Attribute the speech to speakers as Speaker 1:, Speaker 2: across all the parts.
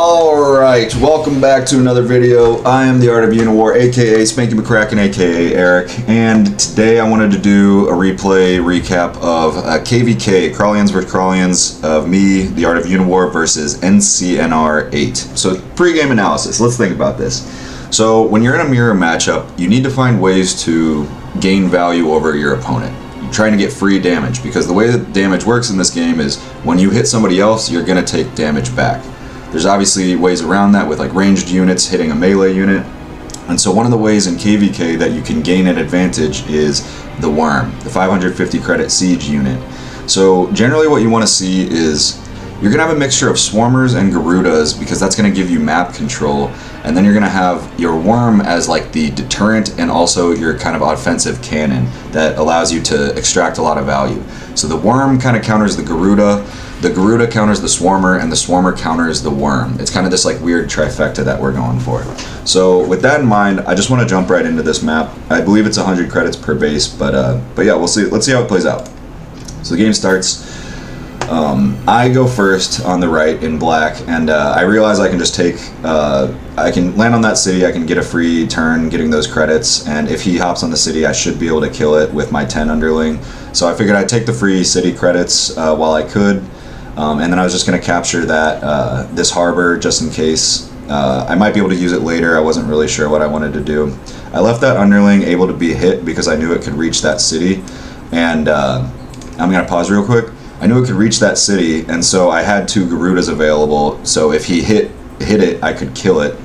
Speaker 1: Alright, welcome back to another video. I am the Art of Uniwar, aka Spanky McCracken, aka Eric, and today I wanted to do a replay recap of KVK, Khraleans vs. Khraleans, of me, the Art of Uniwar versus Ncnr8. So, pre-game analysis, let's think about this. So, when you're in a mirror matchup, you need to find ways to gain value over your opponent. You're trying to get free damage, because the way that damage works in this game is when you hit somebody else, you're going to take damage back. There's obviously ways around that with like ranged units hitting a melee unit. And so one of the ways in KVK that you can gain an advantage is the Worm, the 550 credit siege unit. So generally what you want to see is you're going to have a mixture of Swarmers and Garudas, because that's going to give you map control. And then you're going to have your Worm as like the deterrent and also your kind of offensive cannon that allows you to extract a lot of value. So the Worm kind of counters the Garuda counters the Swarmer, and the Swarmer counters the Worm. It's kind of this like weird trifecta that we're going for. So with that in mind, I just want to jump right into this map. I believe it's 100 credits per base, but yeah, we'll see. Let's see how it plays out. So the game starts. I go first on the right in black, and I realize I can just take, I can land on that city, I can get a free turn getting those credits, and if he hops on the city, I should be able to kill it with my 10 underling. So I figured I'd take the free city credits while I could, and then I was just going to capture that, this harbor just in case. I might be able to use it later, I wasn't really sure what I wanted to do. I left that underling able to be hit because I knew it could reach that city, and I'm going to pause real quick. I knew it could reach that city, and so I had 2 Garudas available, so if he hit it, I could kill it.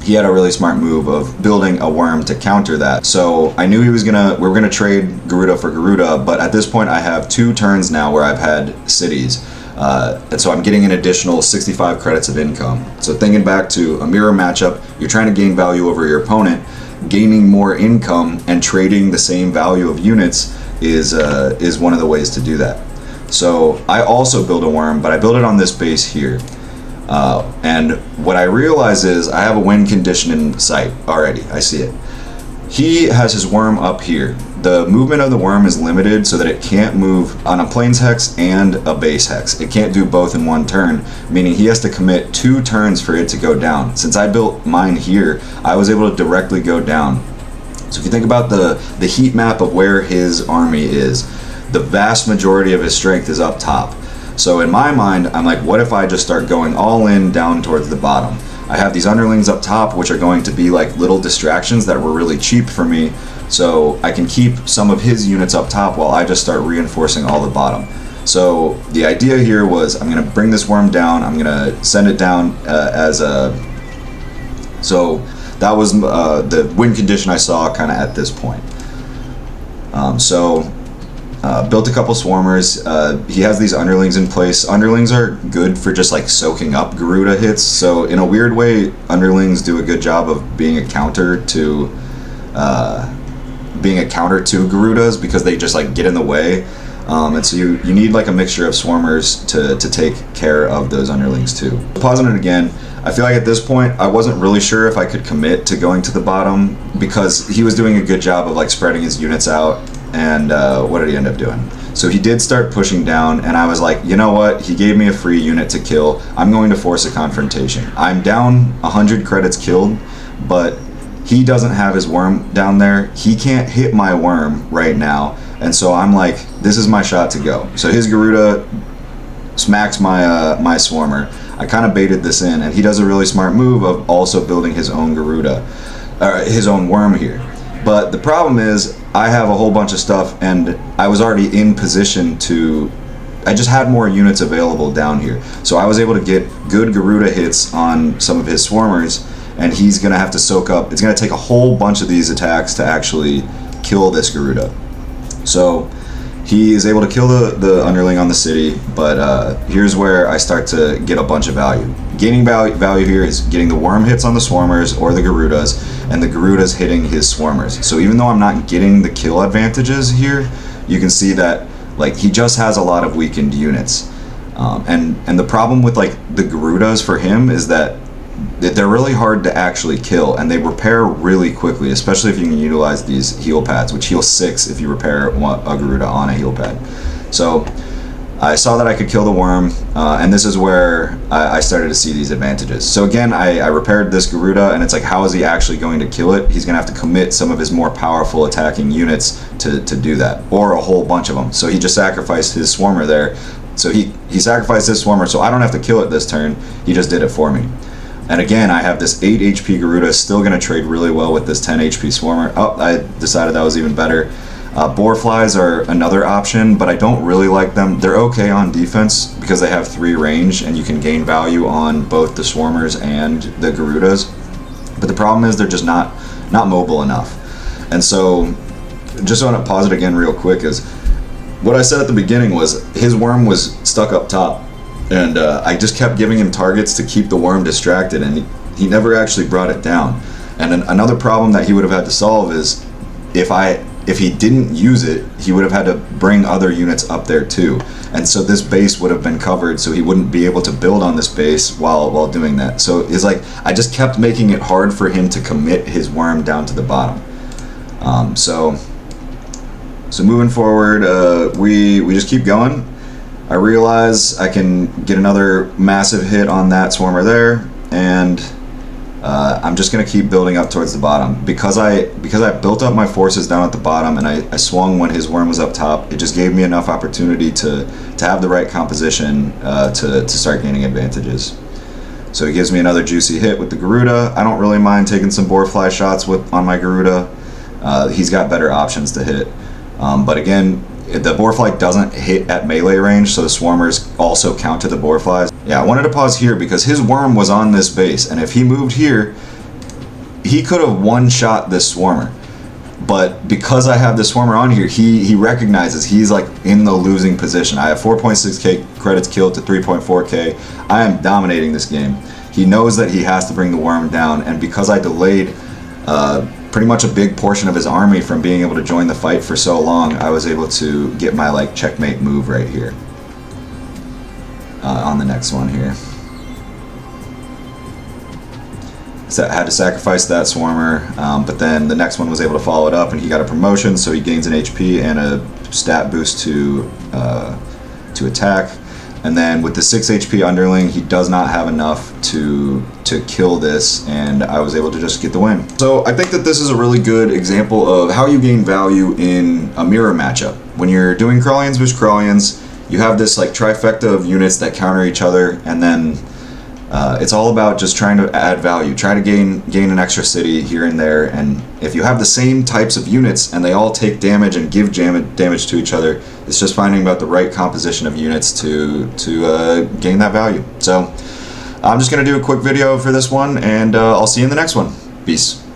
Speaker 1: He had a really smart move of building a Worm to counter that. So I knew we were gonna trade Garuda for Garuda, but at this point I have 2 turns now where I've had cities. And so I'm getting an additional 65 credits of income. So thinking back to a mirror matchup, you're trying to gain value over your opponent. Gaining more income and trading the same value of units is one of the ways to do that. So I also build a Worm, but I build it on this base here. And what I realize is I have a win condition in sight already. I see it. He has his Worm up here. The movement of the Worm is limited so that it can't move on a plains hex and a base hex. It can't do both in one turn, meaning he has to commit 2 turns for it to go down. Since I built mine here, I was able to directly go down. So if you think about the heat map of where his army is, the vast majority of his strength is up top. So in my mind, I'm like, what if I just start going all in down towards the bottom? I have these underlings up top, which are going to be like little distractions that were really cheap for me. So I can keep some of his units up top while I just start reinforcing all the bottom. So the idea here was I'm going to bring this Worm down. I'm going to send it down as a... So that was the win condition I saw kind of at this point. Built a couple Swarmers. He has these underlings in place. Underlings are good for just like soaking up Garuda hits. So in a weird way, underlings do a good job of being a counter to Garudas, because they just like get in the way. And so you need like a mixture of Swarmers to take care of those underlings too. Pausing it again, I feel like at this point I wasn't really sure if I could commit to going to the bottom, because he was doing a good job of like spreading his units out. And what did he end up doing? So he did start pushing down, and I was like, you know what? He gave me a free unit to kill. I'm going to force a confrontation. I'm down 100 credits killed, but he doesn't have his Worm down there. He can't hit my Worm right now, and so I'm like, this is my shot to go. So his Garuda smacks my Swarmer. I kind of baited this in, and he does a really smart move of also building his own Garuda, his own Worm here. But the problem is, I have a whole bunch of stuff, and I was already in position to... I just had more units available down here. So I was able to get good Garuda hits on some of his Swarmers, and he's going to have to soak up... It's going to take a whole bunch of these attacks to actually kill this Garuda. So he is able to kill the underling on the city, but here's where I start to get a bunch of value. Gaining value here is getting the Worm hits on the Swarmers or the Garudas, and the Garudas hitting his Swarmers. So even though I'm not getting the kill advantages here, you can see that like he just has a lot of weakened units. And the problem with like the Garudas for him is that they're really hard to actually kill, and they repair really quickly, especially if you can utilize these heal pads, which heal 6 if you repair a Garuda on a heal pad. So I saw that I could kill the worm, and this is where I started to see these advantages. So again, I repaired this Garuda, and it's like, how is he actually going to kill it? He's going to have to commit some of his more powerful attacking units to do that, or a whole bunch of them. So he just sacrificed his Swarmer there. So he sacrificed his Swarmer, so I don't have to kill it this turn. He just did it for me. And again, I have this 8 HP Garuda, still going to trade really well with this 10 HP Swarmer. Oh, I decided that was even better. Boarflies are another option, but I don't really like them. They're okay on defense because they have 3 range, and you can gain value on both the Swarmers and the Garudas. But the problem is they're just not mobile enough. And so, just want to pause it again real quick, is what I said at the beginning was his worm was stuck up top, and I just kept giving him targets to keep the worm distracted, and he never actually brought it down. And another problem that he would have had to solve is if he didn't use it, he would have had to bring other units up there too. And so this base would have been covered, so he wouldn't be able to build on this base while doing that. So it's like, I just kept making it hard for him to commit his worm down to the bottom. So moving forward, we just keep going. I realize I can get another massive hit on that Swarmer there, and I'm just going to keep building up towards the bottom. Because I built up my forces down at the bottom, and I swung when his worm was up top, it just gave me enough opportunity to have the right composition to start gaining advantages. So he gives me another juicy hit with the Garuda. I don't really mind taking some Boarfly shots on my Garuda. He's got better options to hit. But again, the Boarfly doesn't hit at melee range, so the Swarmers also count to the Boarflies. Yeah, I wanted to pause here because his worm was on this base, and if he moved here, he could have one-shot this Swarmer. But because I have this Swarmer on here, he recognizes he's like in the losing position. I have 4.6k credits killed to 3.4k. I am dominating this game. He knows that he has to bring the worm down, and because I delayed pretty much a big portion of his army from being able to join the fight for so long, I was able to get my like checkmate move right here on the next one here. So I had to sacrifice that Swarmer, but then the next one was able to follow it up, and he got a promotion, so he gains an HP and a stat boost to attack. And then with the 6 HP underling, he does not have enough to kill this, and I was able to just get the win. So I think that this is a really good example of how you gain value in a mirror matchup. When you're doing Khraleans versus Khraleans, you have this like trifecta of units that counter each other, and then it's all about just trying to add value, try to gain an extra city here and there. And if you have the same types of units and they all take damage and give damage to each other, it's just finding about the right composition of units to gain that value. So I'm just going to do a quick video for this one, and I'll see you in the next one. Peace.